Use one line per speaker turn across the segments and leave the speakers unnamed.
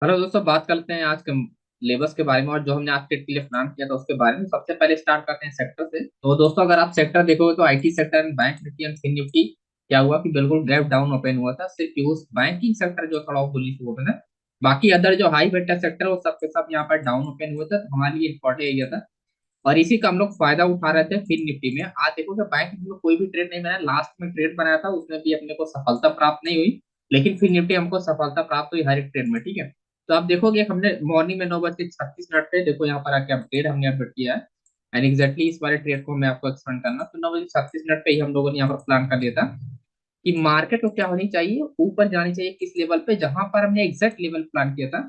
Hello दोस्तों, बात करते हैं आज के लेबर्स के बारे में और जो हमने आज के लिए प्लान किया था उसके बारे में। सबसे पहले स्टार्ट करते हैं सेक्टर से। तो दोस्तों, अगर आप सेक्टर देखोगे तो IT sector and bank Nifty and fin Nifty क्या हुआ कि बिल्कुल गैप डाउन ओपन हुआ था। सिर्फ उस बैंकिंग सेक्टर जो थोड़ा बुलिश ओपन है। बाकी अदर जो हाई बेटा सेक्टर वो सबके सब यहाँ पर डाउन ओपन हुए थे, तो हमारे लिए इंपॉर्टेंट एरिया था। और इसी का हम लोग फायदा उठा रहे थे फिन निफ्टी में। आज देखो कि बैंक निफ्टी में कोई भी ट्रेड नहीं बनाया, लास्ट में ट्रेड बनाया था उसमें भी अपने को सफलता प्राप्त नहीं हुई। लेकिन फिन निफ्टी हमको सफलता प्राप्त हुई हर एक ट्रेड में, ठीक है। तो आप देखोगे हमने मॉर्निंग में 9:36 पे देखो यहाँ पर आके अपडेट हमने अपडेट किया है। एंड एग्जैक्टली इस वाले ट्रेड को मैं आपको एक्सप्लेन करना, तो 9:36 पे ही हम लोगों ने यहाँ पर प्लान कर लिया था कि मार्केट को क्या होनी चाहिए, ऊपर जानी चाहिए किस लेवल पे, जहां पर हमने एग्जैक्ट लेवल प्लान किया था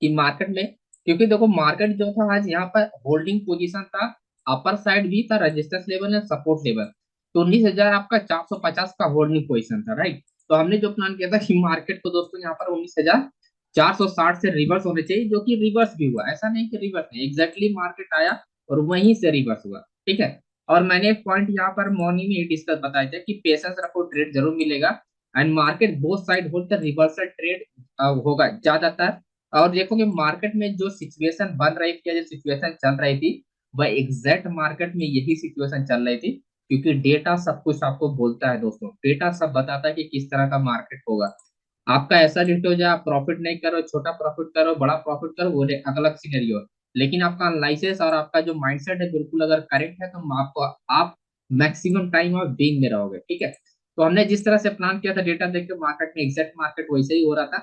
कि मार्केट में। क्योंकि देखो मार्केट जो था आज यहाँ पर होल्डिंग पोजीशन था, अपर साइड भी था, resistance level and support level. तो 19,000 आपका 450 का होल्डिंग पोजीशन था, राइट। तो हमने जो प्लान किया था कि मार्केट को दोस्तों यहाँ पर 19,460 से रिवर्स होने चाहिए, जो कि रिवर्स भी हुआ। ऐसा नहीं कि रिवर्स नहीं, एग्जैक्टली मार्केट आया और वहीं से रिवर्स हुआ, ठीक है। और मैंने एक पॉइंट यहाँ पर मॉर्निंग में ही डिस्कस बताया था कि पेशेंस रखो, ट्रेड जरूर मिलेगा। And market both side hold the reversal trade होगा ज्यादातर। और देखो कि मार्केट में जो सिचुएशन बन रही थी या जो सिचुएशन चल रही थी, वह एग्जैक्ट मार्केट में यही सिचुएशन चल रही थी। क्योंकि डेटा सब कुछ आपको बोलता है दोस्तों, डेटा सब बताता है कि किस तरह का मार्केट होगा। आपका ऐसा रेट हो जाए, आप प्रॉफिट नहीं करो, छोटा प्रॉफिट करो, बड़ा प्रॉफिट करो, वो अलग सिनेरियो है। लेकिन आपका एनालिसिस और आपका जो माइंडसेट है बिल्कुल अगर करेक्ट है, तो आपको आप मैक्सिमम टाइम ऑफ बीइंग में रहोगे, ठीक है। तो हमने जिस तरह से प्लान किया था डेटा देख के, मार्केट में एग्जैक्ट मार्केट वैसे ही हो रहा था।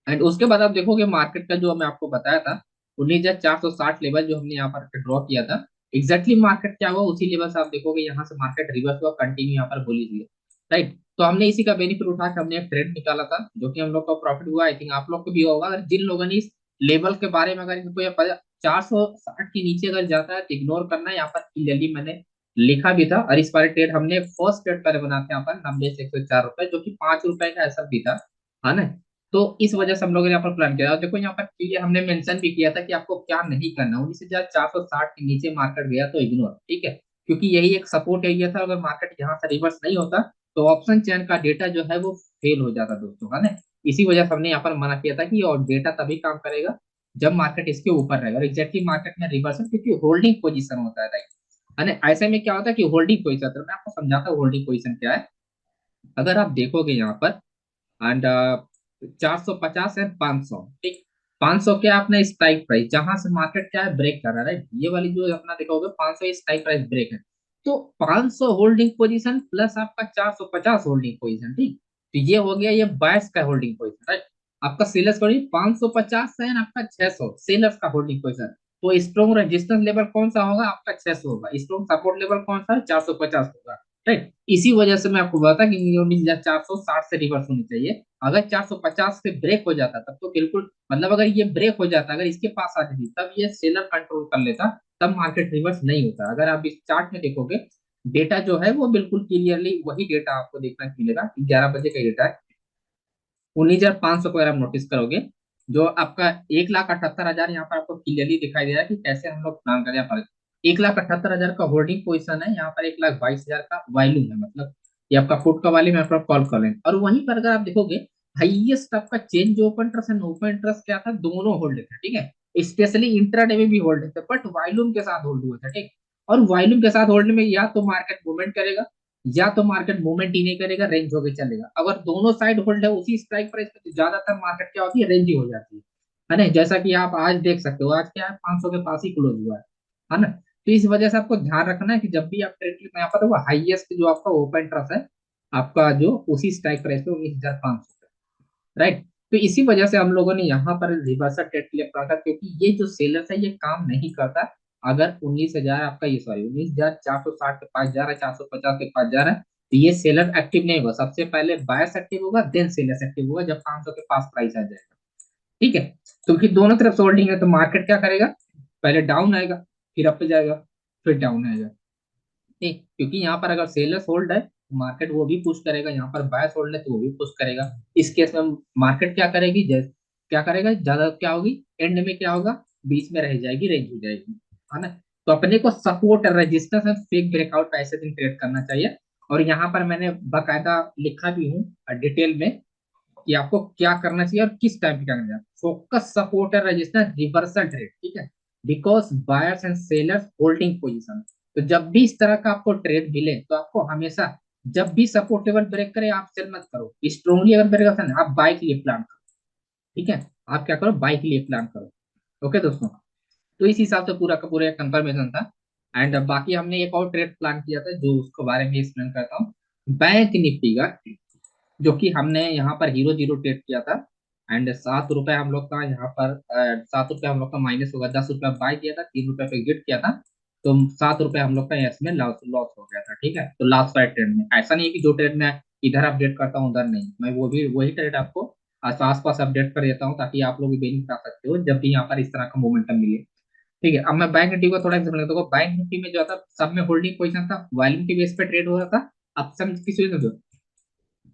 एंड उसके बाद आप देखोगे मार्केट का जो मैं आपको बताया था 19,460 लेवल जो हमने यहाँ पर ड्रॉ किया था, एग्जैक्टली मार्केट क्या हुआ उसी लेवल से आप देखोगे यहाँ से मार्केट रिवर्स हुआ, कंटिन्यू यहाँ पर बुलिश हुई, राइट। तो हमने इसी का बेनिफिट उठा के हमने एक ट्रेड निकाला था, जो कि हम लोग का प्रॉफिट हुआ। आई थिंक आप लोग को भी होगा, अगर जिन लोगों ने इस लेवल के बारे में अगर इनको ये 460 के नीचे अगर जाता है तो इग्नोर करना है। यहाँ पर क्लियरली मैंने लिखा भी था। और इस बारे ट्रेड हमने फर्स्ट ट्रेड पहले बना था यहाँ पर 90 से 104 रुपए, जो कि 5 रुपए का ऐसा भी था, है ना। तो इस वजह से हम लोगों ने यहाँ पर प्लान किया। और देखो यहाँ पर क्लियर हमने मेंशन भी किया था कि आपको क्या नहीं करना। 19,460 के नीचे मार्केट गया तो इग्नोर, ठीक है। क्योंकि यही एक सपोर्ट एरिया था, अगर मार्केट यहाँ से रिवर्स नहीं होता तो ऑप्शन चैन का डेटा जो है वो फेल हो जाता दोस्तों, है ना। इसी वजह से हमने यहाँ पर मना किया था कि और डेटा तभी काम करेगा जब मार्केट इसके ऊपर रहेगा। और एग्जैक्टली मार्केट में रिवर्सल, क्योंकि होल्डिंग पोजीशन होता है, राइट। है ना। ऐसे में क्या होता है कि होल्डिंग पोजीशन, तो मैं आपको समझाता हूँ होल्डिंग पोजीशन क्या है। अगर आप देखोगे यहाँ पर एंड 450 है 500, ठीक। 500 क्या है अपना स्ट्राइक प्राइस, जहां से मार्केट क्या है ब्रेक कर रहा है, राइट। ये वाली जो अपना देखोगे 500 स्ट्राइक प्राइस ब्रेक है। तो 500 होल्डिंग पोजीशन प्लस आपका 450 होल्डिंग पोजीशन, ठीक। तो ये हो गया ये 22 का होल्डिंग पोजीशन, राइट। आपका सेलर्स का 550 है ना, आपका 600 सेलर्स का होल्डिंग पोजीशन। तो स्ट्रॉन्ग रेजिस्टेंस लेवल कौन सा होगा, आपका 600 होगा। स्ट्रॉन्ग सपोर्ट लेवल कौन सा है, 450 होगा, राइट। इसी वजह से मैं आपको बता कि 19,460 से रिवर्स होनी चाहिए। अगर 450 से ब्रेक हो जाता तब तो बिल्कुल, मतलब अगर ये ब्रेक हो जाता, अगर इसके पास आ जाती तब ये सेलर कंट्रोल कर लेता, तब मार्केट रिवर्स नहीं होता। अगर आप इस चार्ट में देखोगे डेटा जो है वो बिल्कुल क्लियरली वही डेटा आपको देखना मिलेगा। 11 बजे का डेटा है। 19,500 को अगर आप नोटिस करोगे, जो आपका 1,78,000 यहाँ पर आपको क्लियरली दिखाई दे रहा है कि कैसे हम लोग प्लान करें। यहाँ पर 1,78,000 का होल्डिंग पोजिशन है, यहाँ पर 1,22,000 का वॉल्यूम है, मतलब ये आपका पुट का वॉल्यूम है, आपका कॉल का वॉल्यूम। और वहीं पर अगर आप देखोगे हाईएस्ट आपका change open interest and open interest क्या था, दोनों होल्ड थे, ठीक है। स्पेशली इंट्राडे में भी होल्ड थे, बट वॉल्यूम के साथ होल्ड हुए थे, ठीक। और वॉल्यूम के साथ होल्ड में या तो मार्केट मूवमेंट करेगा या तो मार्केट मूवमेंट ही नहीं करेगा, रेंज होके चलेगा। अगर दोनों साइड होल्ड है उसी स्ट्राइक प्राइस पे, तो ज्यादातर मार्केट क्या होती है, रेंज ही हो जाती है ना। जैसा कि आप आज देख सकते हो, आज क्या है 500 के पास ही क्लोज हुआ है ना। तो इस वजह से आपको ध्यान रखना है कि जब भी आप ट्रेड में यहाँ पर वो हाईएस्ट जो आपका ओपन इंटरेस्ट है आपका जो उसी स्ट्राइक प्राइस पे 19,500, राइट। तो इसी वजह से हम लोगों ने यहाँ पर रिवर्सल ट्रेड के लिए पकड़ा था, क्योंकि ये जो सेलर्स है ये काम नहीं करता। अगर 19,000 आपका ये सॉरी 19,460 के पास जा रहा है, 450 के पास जा रहा है, तो ये सेलर एक्टिव नहीं होगा। सबसे पहले बायर्स एक्टिव होगा, देन सेलर्स एक्टिव होगा जब 500 के पास प्राइस आ जाएगा, ठीक है। तो क्योंकि दोनों तरफ से होल्डिंग है तो मार्केट क्या करेगा, पहले डाउन आएगा, फिर अप जाएगा, फिर डाउन आएगा, ठीक। क्योंकि यहाँ पर अगर सेलर्स होल्ड है मार्केट वो भी पुश करेगा, यहाँ पर बायर्स होल्ड है तो वो भी पुश करेगा। इस केस में मार्केट क्या करेगी, क्या करेगा, ज्यादा क्या होगी, एंड में क्या होगा, बीच में रह जाएगी, रेंज हो जाएगी, है ना। तो अपने को support resistance and fake breakout ऐसे दिन क्रिएट करना चाहिए। और यहाँ पर मैंने बकायदा लिखा भी हूँ डिटेल में कि आपको क्या करना चाहिए और किस टाइम पे क्या करना चाहिए। Focus support and resistance reversal trade, ठीक है, because buyers and sellers holding position. तो जब भी इस तरह का आपको ट्रेड मिले तो आपको हमेशा, जब भी सपोर्ट लेवल ब्रेक करे आप सेल मत करो, स्ट्रॉन्गली अगर ब्रेक करना है आप बाय के लिए प्लान करो, ठीक है, आप क्या करो, बाय के लिए प्लान करो। ओके दोस्तों, तो इस हिसाब से पूरा का पूरा कंफर्मेशन था। एंड बाकी हमने एक और ट्रेड प्लान किया था जो उसके बारे में एक्सप्लेन करता हूँ, बैंक निफ्टी का, जो कि हमने यहाँ पर हीरो जीरो ट्रेड किया था। एंड 7 रुपए हम लोग का यहाँ पर 7 रुपए हम लोग का माइनस होगा, 10 रुपए बाय किया था, 3 रुपए पे गिट किया था। तो 7 रुपए हम लोग का इसमें लॉस लॉस हो गया था, ठीक है। तो लास्ट वाले ट्रेड में ऐसा नहीं है कि जो ट्रेड मैं इधर अपडेट करता हूँ उधर नहीं, मैं वो भी वही ट्रेड आपको आस पास अपडेट कर देता हूँ ताकि आप लोग भी बेनिफिट आ सकते हो जब भी यहाँ पर इस तरह का मोमेंटम मिले। ठीक है, अब मैं बैंक निफ्टी को थोड़ा एग्जाम्पल देता हूँ। बैंक निफ्टी में जो था सब में होल्डिंग पोजीशन था, वॉल्यूम के बेस पे ट्रेड हो रहा था। अब सब किसी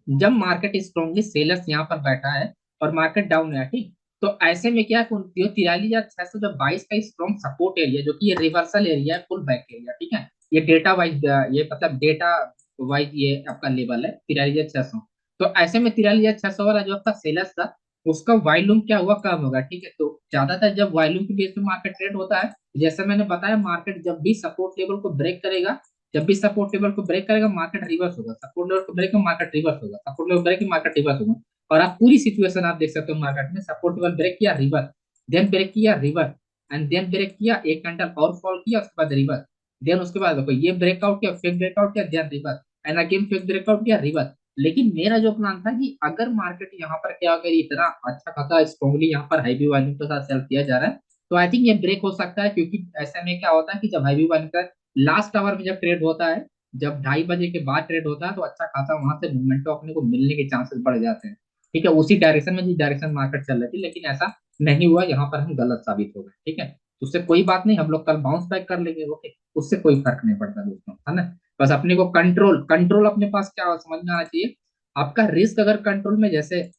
जब मार्केट स्ट्रॉन्गली सेलर्स यहाँ पर बैठा है और मार्केट डाउन है, ठीक, तो ऐसे में क्या है, जो 43,622 का स्ट्रॉन्ग सपोर्ट एरिया, जो कि ये रिवर्सल एरिया है, पुल बैक एरिया, ठीक है, ये डेटा वाइज, ये मतलब डेटा वाइज ये आपका लेवल है 43,600। तो ऐसे में 43,600 वाला जो आपका सेलर्स था उसका वॉल्यूम क्या हुआ, कम होगा, ठीक है। तो ज्यादातर जब वॉल्यूम के बेस पे मार्केट ट्रेड होता है, जैसे मैंने बताया, मार्केट जब भी सपोर्ट लेवल को ब्रेक करेगा, जब भी सपोर्ट लेवल को ब्रेक करेगा मार्केट रिवर्स होगा, सपोर्ट लेवल को ब्रेक कर मार्केट रिवर्स होगा, support level break market reverse होगा। और आप पूरी सिचुएशन आप देख सकते हो मार्केट में, सपोर्ट लेवल ब्रेक किया रिवर्स, देन ब्रेक किया रिवर्स, एंड देन ब्रेक किया, एक कैंडल और फॉल किया, उसके बाद रिवर्स, देन उसके बाद देखो ये ब्रेकआउट किया, फेक ब्रेकआउट किया, then reverse, and again fake breakout किया, रिवर्स। लेकिन मेरा जो प्लान था कि अगर मार्केट यहाँ पर क्या, अगर इतना अच्छा खासा स्ट्रॉन्गली यहाँ पर हैवी वॉल्यूम के साथ सेल किया जा रहा है, तो आई थिंक ये ब्रेक हो सकता है, क्योंकि ऐसे में क्या होता है कि जब हैवी वॉल्यूम का लास्ट आवर में जब ट्रेड होता है, जब 2:30 बजे के बाद ट्रेड होता है, तो अच्छा खासा वहां से मूवमेंट अपने को मिलने के चांसेस बढ़ जाते हैं, ठीक है, उसी डायरेक्शन में जिस डायरेक्शन मार्केट चल रही थी। लेकिन ऐसा नहीं हुआ, यहाँ पर हम गलत साबित हो गए, ठीक है। उससे कोई बात नहीं, हम लोग कल बाउंस बैक कर लेंगे, ओके, उससे कोई फर्क नहीं पड़ता दोस्तों, है ना। बस अपने को कंट्रोल कंट्रोल अपने पास क्या समझ में आना चाहिए, आपका रिस्क अगर कंट्रोल में, जैसे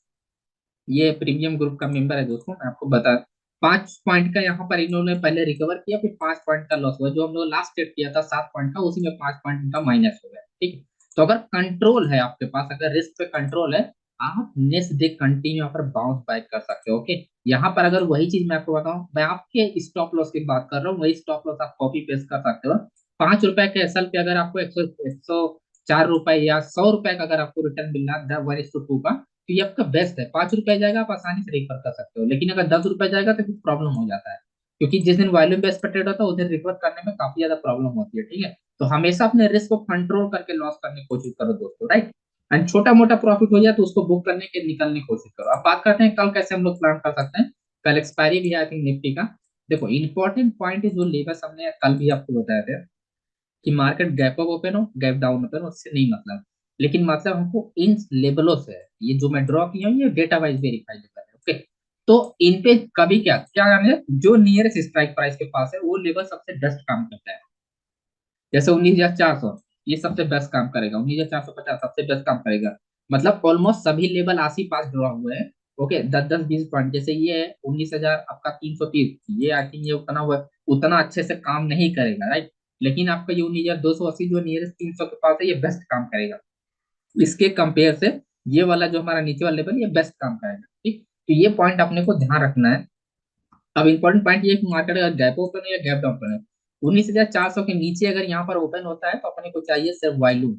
ये प्रीमियम ग्रुप का मेंबर है दोस्तों, मैं आपको बता, 5 पॉइंट का यहाँ पर इन्होंने पहले रिकवर किया, फिर 5 पॉइंट का लॉस हुआ, जो हम लोग लास्ट ट्रेड किया था 7 पॉइंट का, उसी में 5 पॉइंट का माइनस हो गया, ठीक है। तो अगर कंट्रोल है आपके पास, अगर रिस्क पे कंट्रोल है, आप नेक्स्ट डे कंटिन्यू यहाँ पर बाउंस बैक कर सकते हो, ओके। यहाँ पर अगर वही चीज मैं आपको बताऊं, मैं आपके स्टॉप लॉस की बात कर रहा हूँ, वही स्टॉप लॉस आप कॉपी पेस्ट कर सकते हो। 5 रुपए के एसएल पे अगर आपको 104 रुपए या 100 रुपए का अगर आपको रिटर्न मिलना है 1:2 का, तो ये आपका बेस्ट है। 5 रुपए जाएगा आप आसानी से रिकवर कर सकते हो, लेकिन अगर 10 रुपए जाएगा तो फिर प्रॉब्लम हो जाता है, क्योंकि जिस दिन वॉल्यूम बेस पर ट्रेड होता है उस दिन रिकवर करने में काफी ज्यादा प्रॉब्लम होती है, ठीक है। तो हमेशा अपने रिस्क को कंट्रोल करके लॉस करने की कोशिश करो दोस्तों, राइट। एंड छोटा मोटा प्रॉफिट हो जाए तो उसको बुक करने के निकलने की कोशिश करो। अब बात करते हैं कल कैसे हम लोग प्लान कर सकते हैं। कल एक्सपायरी भी है आई थिंक निफ्टी का। देखो इंपॉर्टेंट पॉइंट है, जो लेवल्स हमने कल भी आपको बताया था कि मार्केट गैप अप ओपन हो गैप डाउन ओपन हो, उससे नहीं मतलब, लेकिन मतलब हमको इन लेवलों से है। ये जो मैं ड्रॉ किया हूँ ये डेटा वाइज वेरीफाई लेवल है, ओके। तो इन पे कभी क्या क्या करना है, जो नियरेस्ट स्ट्राइक प्राइस के पास है वो लेवल सबसे बेस्ट काम करता है। जैसे 19,400, ये सबसे बेस्ट काम करेगा, 19,450 सबसे बेस्ट काम करेगा। मतलब ऑलमोस्ट सभी लेवल आस ही पास ड्रॉ हुए हैं, ओके, 10-10 20 पॉइंट। जैसे ये है 19,000 आपका 330, ये आई थिंक ये उतना उतना अच्छे से काम नहीं करेगा, राइट। लेकिन आपका ये 19,280 जो नियरेस्ट 300 के पास है, ये बेस्ट काम करेगा। इसके कंपेयर से ये वाला जो हमारा नीचे वाला लेवल, ये बेस्ट काम करेगा, ठीक। तो ये पॉइंट अपने को ध्यान रखना है। अब इंपॉर्टेंट पॉइंट ये है कि मार्केट अगर गैप ओपन है या गैप डाउन है, 19,400 के नीचे अगर यहाँ पर ओपन होता है तो अपने को चाहिए सिर्फ वॉल्यूम।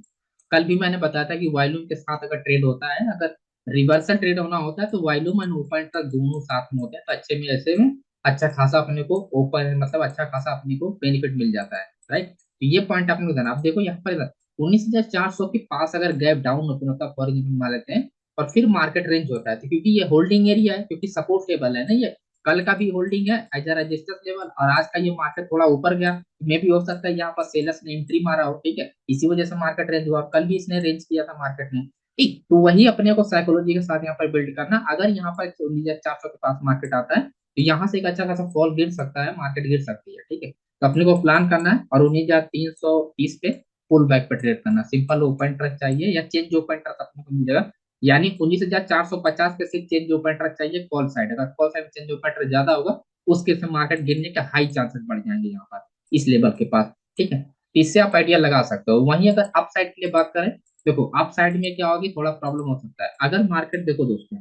कल भी मैंने बताया था कि वॉल्यूम के साथ अगर ट्रेड होता है, अगर रिवर्सल ट्रेड होना होता है, तो वॉल्यूम एंड ओपन तक दोनों साथ में होते हैं, तो अच्छे में ऐसे में अच्छा खासा अपने को ओपन मतलब अच्छा खासा अपने को बेनिफिट मिल जाता है, राइट। तो ये पॉइंट आपने को ध्यान, आप देखो यहाँ पर 19,400 के पास अगर गैप डाउन ओपन होता है फॉर एग्जाम्पल मान लेते हैं, और फिर मार्केट रेंज होता है, तो क्योंकि ये होल्डिंग एरिया है, क्योंकि सपोर्ट लेवल है ना ये, कल का भी होल्डिंग है एज अ रेजिस्टेंस लेवल, और आज का ये मार्केट थोड़ा ऊपर गया, मे भी हो सकता है यहाँ पर सेलर्स ने एंट्री मारा हो, ठीक है, इसी वजह से मार्केट रेंज हुआ। कल भी इसने रेंज किया था मार्केट ने, ठीक। तो वही अपने को साइकोलॉजी के साथ यहाँ पर बिल्ड करना, अगर यहाँ पर 19,400 के पास मार्केट आता है तो यहाँ से एक अच्छा खासा फॉल गिर सकता है, मार्केट गिर सकती है, ठीक है। तो अपने को प्लान करना है और 19,330 पे पुल बैक पे ट्रेड करना, सिंपल ओपन ट्रस्ट चाहिए या चेंज ओपन ट्रस्ट अपने को मिल जाएगा। यानी 19,450 पे से चेंज ओपन ट्रस्ट चाहिए कॉल साइड, अगर call side change open trust ज्यादा होगा उसके से मार्केट गिरने के हाई चांसेस बढ़ जाएंगे यहाँ पर इस लेवल के पास, ठीक है। तो इससे आप आइडिया लगा सकते हो। वहीं अगर अप साइड के लिए बात करें देखो अप साइड में क्या होगी, थोड़ा प्रॉब्लम हो सकता है अगर मार्केट, देखो दोस्तों,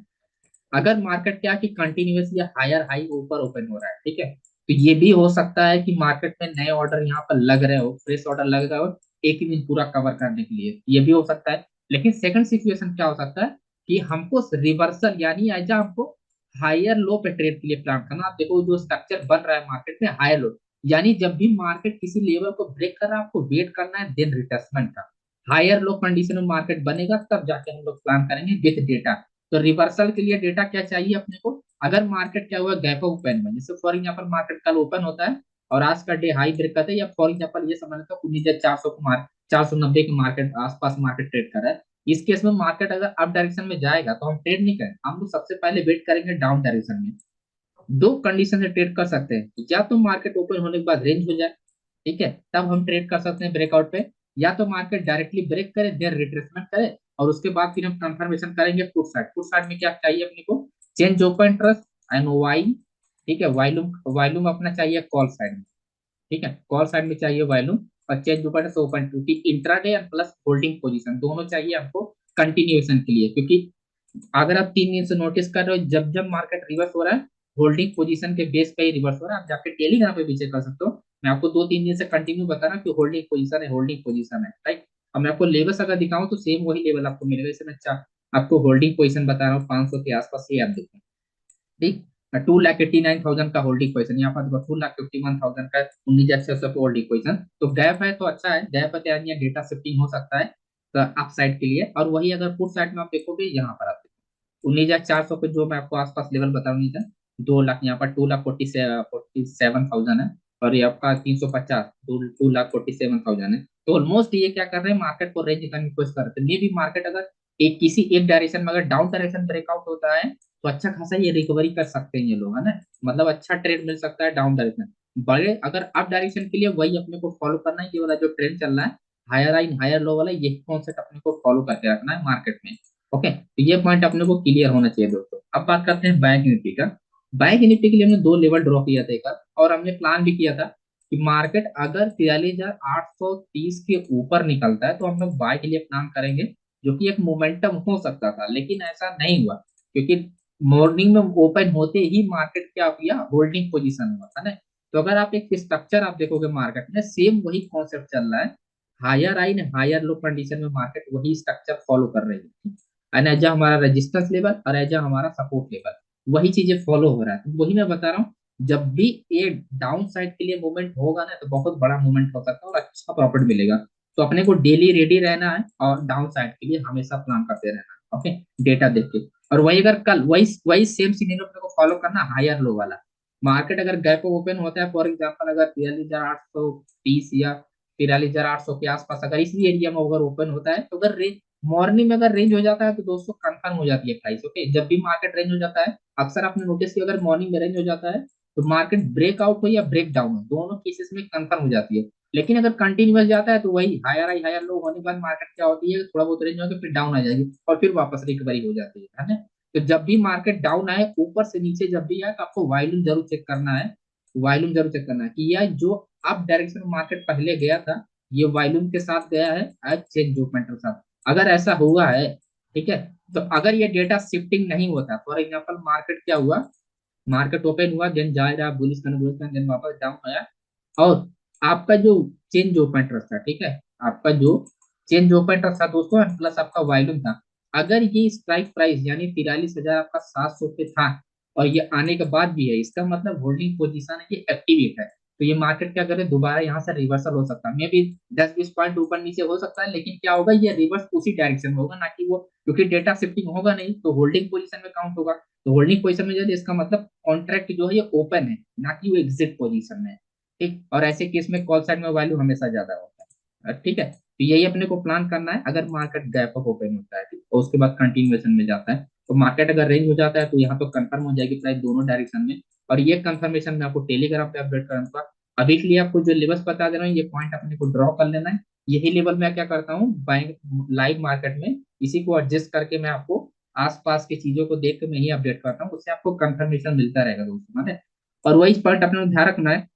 अगर मार्केट क्या कि कंटिन्यूअसली हायर हाई ऊपर ओपन हो रहा है, ठीक है, तो ये भी हो सकता है कि मार्केट में नए ऑर्डर यहाँ पर लग रहे हो, फ्रेश ऑर्डर लग रहा हो एक ही दिन पूरा कवर करने के लिए, ये भी हो सकता है। लेकिन सेकंड सिचुएशन क्या हो सकता है कि हमको रिवर्सल यानी एज हमको हायर लो पे ट्रेड के लिए प्लान करना। आप देखो जो स्ट्रक्चर बन रहा है मार्केट में हायर लो, यानी जब भी मार्केट किसी लेवल को ब्रेक कर रहा है आपको वेट करना है देन रिटेस्टमेंट का। हायर लो कंडीशन में मार्केट बनेगा तब जाके हम लोग प्लान करेंगे विथ डेटा। तो रिवर्सल के लिए डेटा क्या चाहिए अपने को, अगर मार्केट क्या हुआ गैप अप ओपन में, जैसे फॉर एग्जाम्पल मार्केट कल ओपन होता है और आज का डे हाई ब्रेक करता है, या फॉर एग्जाम्पल ये समझ लो 19,400 को मार्क 490 के मार्केट आसपास मार्केट ट्रेड कर रहा है, इस केस में मार्केट अगर अप डायरेक्शन में जाएगा तो हम ट्रेड नहीं करें, हम लोग सबसे पहले वेट करेंगे डाउन डायरेक्शन में। दो कंडीशन से ट्रेड कर सकते हैं, या तो मार्केट ओपन होने के बाद रेंज हो जाए, ठीक है, तब हम ट्रेड कर सकते हैं ब्रेकआउट पे, या तो मार्केट डायरेक्टली ब्रेक करे देन रिट्रेसमेंट करे और उसके बाद फिर हम कंफर्मेशन करेंगे पुट साइड। पुट साइड में क्या चाहिए अपने को, चेंज ओपन ट्रस्ट एंड वाई, ठीक है, वायलूम वायलूम अपना चाहिए कॉल साइड में, ठीक है, कॉल साइड में चाहिए वॉल्यूम, और चेंज ओपन से ओपन टू की intraday and plus holding position दोनों चाहिए हमको कंटिन्यूएशन के लिए। क्योंकि अगर आप 3 दिन से नोटिस कर रहे हो जब जब मार्केट रिवर्स हो रहा है होल्डिंग पोजीशन के बेस पे ही रिवर्स हो रहा है, आप जाके टेलीग्राम पे भी चेक कर सकते हो। मैं आपको 2-3 दिन से कंटिन्यू बता रहा हूँ कि होल्डिंग पोजीशन है, होल्डिंग पोजीशन है, राइट। अब मैं आपको लेवल्स अगर दिखाऊं तो सेम वही लेवल आपको मिलेगा, जैसे मैं आपको होल्डिंग पोजीशन बता रहा हूँ 500 के आसपास, ये आप देखो, ठीक। 2,89,000 का होल्डिंग पोजीशन, यहाँ पर देखो 2,51,000 का 19,600 पे होल्डिंग पोजीशन, तो गैप है तो अच्छा है, गैप है तो यानी डेटा शिफ्टिंग हो सकता है तो अप साइड के लिए। और वही अगर पुट साइड में आप देखोगे यहाँ पर आप 19,400 पे जो मैं आपको आसपास लेवल बताऊंगी, 2 लाख यहाँ पर 2,47,000 है, और ये आपका 350 2,47,000 है। तो ऑलमोस्ट ये क्या कर रहे हैं, मार्केट को रेंज करने की कोशिश कर रहे हैं। मे भी मार्केट अगर एक किसी एक डायरेक्शन में अगर डाउन डायरेक्शन ब्रेकआउट होता है तो अच्छा खासा ये रिकवरी कर सकते हैं ये लोग, है ना, मतलब अच्छा ट्रेड मिल सकता है डाउन डायरेक्शन। बड़े अगर अप डायरेक्शन के लिए वही अपने को फॉलो करना है, ये वाला जो ट्रेंड चल रहा है हायर हाई हायर लो वाला, यही कॉन्सेप्ट अपने को फॉलो करके रखना है मार्केट में। ओके, तो ये पॉइंट अपने को क्लियर होना चाहिए दोस्तों। अब बात करते हैं बैंक निफ्टी का। बैंक निफ्टी के लिए हमने 2 लेवल ड्रॉ किया था एक, और हमने प्लान भी किया था कि मार्केट अगर 43,830 के ऊपर निकलता है तो हम लोग बाय के लिए प्लान करेंगे, जो कि एक मोमेंटम हो सकता था, लेकिन ऐसा नहीं हुआ क्योंकि मॉर्निंग में ओपन होते ही मार्केट क्या किया, होल्डिंग पोजीशन हुआ था ना। तो अगर आप एक स्ट्रक्चर आप देखोगे मार्केट में सेम वही कॉन्सेप्ट चल रहा है, higher high higher low condition में मार्केट वही स्ट्रक्चर फॉलो कर रही है, एंड एज हमारा रेजिस्टेंस लेवल और एज हमारा सपोर्ट लेवल, वही चीजें फॉलो हो रहा है। तो वही मैं बता रहा हूँ, जब भी ये डाउन साइड के लिए मूवमेंट होगा ना तो बहुत बड़ा मूवमेंट हो सकता है और अच्छा प्रॉफिट मिलेगा। तो अपने को डेली रेडी रहना है और डाउन साइड के लिए हमेशा प्लान करते रहना है, ओके, डेटा देख के। और वही अगर कल वही वही सेम सीनेरियो अपने को फॉलो करना, हायर लो वाला, मार्केट अगर गैप ओपन होता है फॉर एग्जाम्पल अगर 43,830 या 43,800 के आसपास अगर इसी एरिया में अगर ओपन होता है, तो अगर मॉर्निंग में अगर रेंज हो जाता है तो दोस्तों कंफर्म हो जाती है प्राइस, ओके। जब भी मार्केट रेंज हो जाता है, अक्सर आपने नोटिस किया अगर मॉर्निंग में रेंज हो जाता है तो मार्केट ब्रेकआउट हो या ब्रेक डाउन हो दोनों केसेस में कंफर्म हो जाती है। लेकिन अगर कंटिन्यूअस जाता है तो वही हायर हाई हायर लो होने के बाद मार्केट क्या होती है, थोड़ा बहुत रेंज होकर फिर डाउन आ जाएगी और फिर वापस रिकवरी हो जाती है ना। तो जब भी मार्केट डाउन आए ऊपर से नीचे जब भी आए तो आपको वॉल्यूम जरूर चेक करना है, वॉल्यूम जरूर चेक करना है कि यह जो अप डायरेक्शन में मार्केट पहले गया था ये वॉल्यूम के साथ गया है आज चेंज ओपन के साथ। अगर ऐसा हुआ है, ठीक है, तो अगर ये डेटा शिफ्टिंग नहीं होता, फॉर एग्जांपल मार्केट क्या हुआ, मार्केट ओपन हुआ देन जा रहा बुलिश करने देन वापस डाउन आया, और आपका जो चेंज ओपन ट्रस्ट था, ठीक है, आपका जो चेंज ओपन ट्रस्ट था दोस्तों प्लस आपका वॉल्यूम था, अगर ये स्ट्राइक प्राइस यानी 43,000 आपका 700 पे था और ये आने के बाद भी है, इसका मतलब होल्डिंग पोजीशन है, ये एक्टिवेट है। तो ये मार्केट क्या करे, दोबारा यहाँ से रिवर्सल हो सकता है, मे बी 10-20 पॉइंट ऊपर नीचे हो सकता है, लेकिन क्या होगा ये रिवर्स उसी डायरेक्शन में होगा ना कि वो, क्योंकि डेटा शिफ्टिंग होगा नहीं तो होल्डिंग पोजीशन में काउंट होगा। तो होल्डिंग पोजीशन में यदि इसका मतलब कॉन्ट्रैक्ट जो है ये ओपन है ना कि वो एग्जिट पोजीशन में है, ठीक। और ऐसे केस में कॉल साइड में वैल्यू हमेशा ज्यादा होता है, ठीक है। तो यही अपने को प्लान करना है अगर मार्केट गैप अप ओपन होता है, ठीक, और उसके बाद कंटिन्यूएशन में जाता है, तो मार्केट अगर रेंज हो जाता है तो यहाँ तो कंफर्म हो जाएगी प्राइस दोनों डायरेक्शन में। और ये कंफर्मेशन मैं आपको टेलीग्राम पे अपडेट करूंगा। अभी के लिए आपको जो लेवल्स बता दे रहा हूँ ये पॉइंट अपने को ड्रॉ कर लेना है। यही लेवल मैं क्या करता हूँ बैंक लाइव मार्केट में इसी को एडजस्ट करके मैं आपको आसपास की चीजों को देख के मैं ही अपडेट करता हूँ, उससे आपको कंफर्मेशन मिलता रहेगा दोस्तों, है ना। और वही पॉइंट अपने को ध्यान रखना है,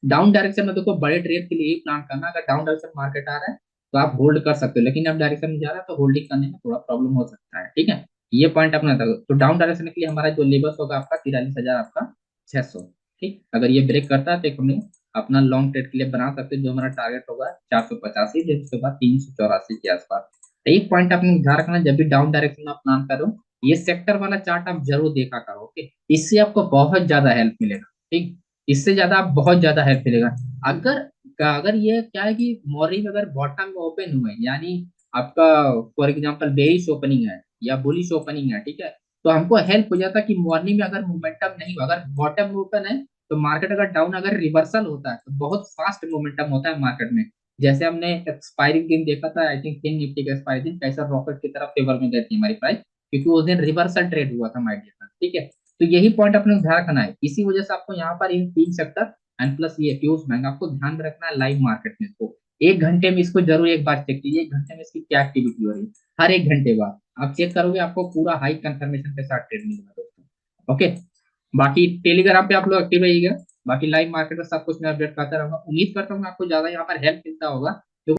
डाउन डायरेक्शन में देखो बड़े ट्रेड के लिए ही प्लान करना, अगर डाउन डायरेक्शन मार्केट आ रहा है तो आप होल्ड कर सकते हो, लेकिन अब डायरेक्शन में जा रहा है तो होल्डिंग करने में थोड़ा प्रॉब्लम हो सकता है, ठीक है। ये पॉइंट अपना था। तो डाउन डायरेक्शन के लिए हमारा जो लेवल होगा आपका 43,000 आपका 600। ठीक, अगर ये ब्रेक करता है तो एक हमने अपना लॉन्ग ट्रेड के लिए बना सकते हैं, जो हमारा टारगेट होगा 485, फिर उसके बाद 384 के आसपास। तो एक पॉइंट आपने ध्यान रखना, जब भी डाउन डायरेक्शन में आप प्लान करो, ये सेक्टर वाला चार्ट आप जरूर देखा करो, ओके। इससे आपको बहुत ज्यादा हेल्प मिलेगा, ठीक। इससे ज्यादा आप बहुत ज्यादा हेल्प मिलेगा। अगर अगर ये क्या है कि मॉर्निंग अगर बॉटम में ओपन हुए, यानी आपका फॉर एग्जांपल बेरिश ओपनिंग है या बुलिश ओपनिंग है, ठीक है, तो हमको हेल्प हो जाता है कि मॉर्निंग में अगर मोमेंटम नहीं हुआ, अगर बॉटम में ओपन है तो मार्केट अगर डाउन अगर रिवर्सल होता है तो बहुत फास्ट मोमेंटम होता है मार्केट में। जैसे हमने एक्सपायरी दिन देखा था, आई थिंक 3 निफ्टी का एक्सपायरी दिन कैसा रॉकेट की तरफ फेवर में गई थी हमारी प्राइस, क्योंकि उस दिन रिवर्सल ट्रेड हुआ था माइडिया का, ठीक है। तो यही पॉइंट अपने को ध्यान रखना है, इसी वजह से आपको यहाँ पर इन 3 सेक्टर एंड प्लस ये फ्यूज बैंक आपको ध्यान में रखना है लाइव मार्केट में। इसको 1 घंटे में इसको जरूर एक बार चेक कीजिए, 1 घंटे में इसकी क्या एक्टिविटी हो रही है। हर 1 घंटे बाद आप चेक करोगे, आपको पूरा हाई कंफर्मेशन के साथ ट्रेड मिलेगा दोस्तों, ओके। बाकी टेलीग्राम पे आप लोग एक्टिव रहिएगा, बाकी लाइव मार्केट में सब कुछ मैं अपडेट करता रहूंगा। उम्मीद करता हूँ आपको ज्यादा यहाँ पर हेल्प मिलता होगा।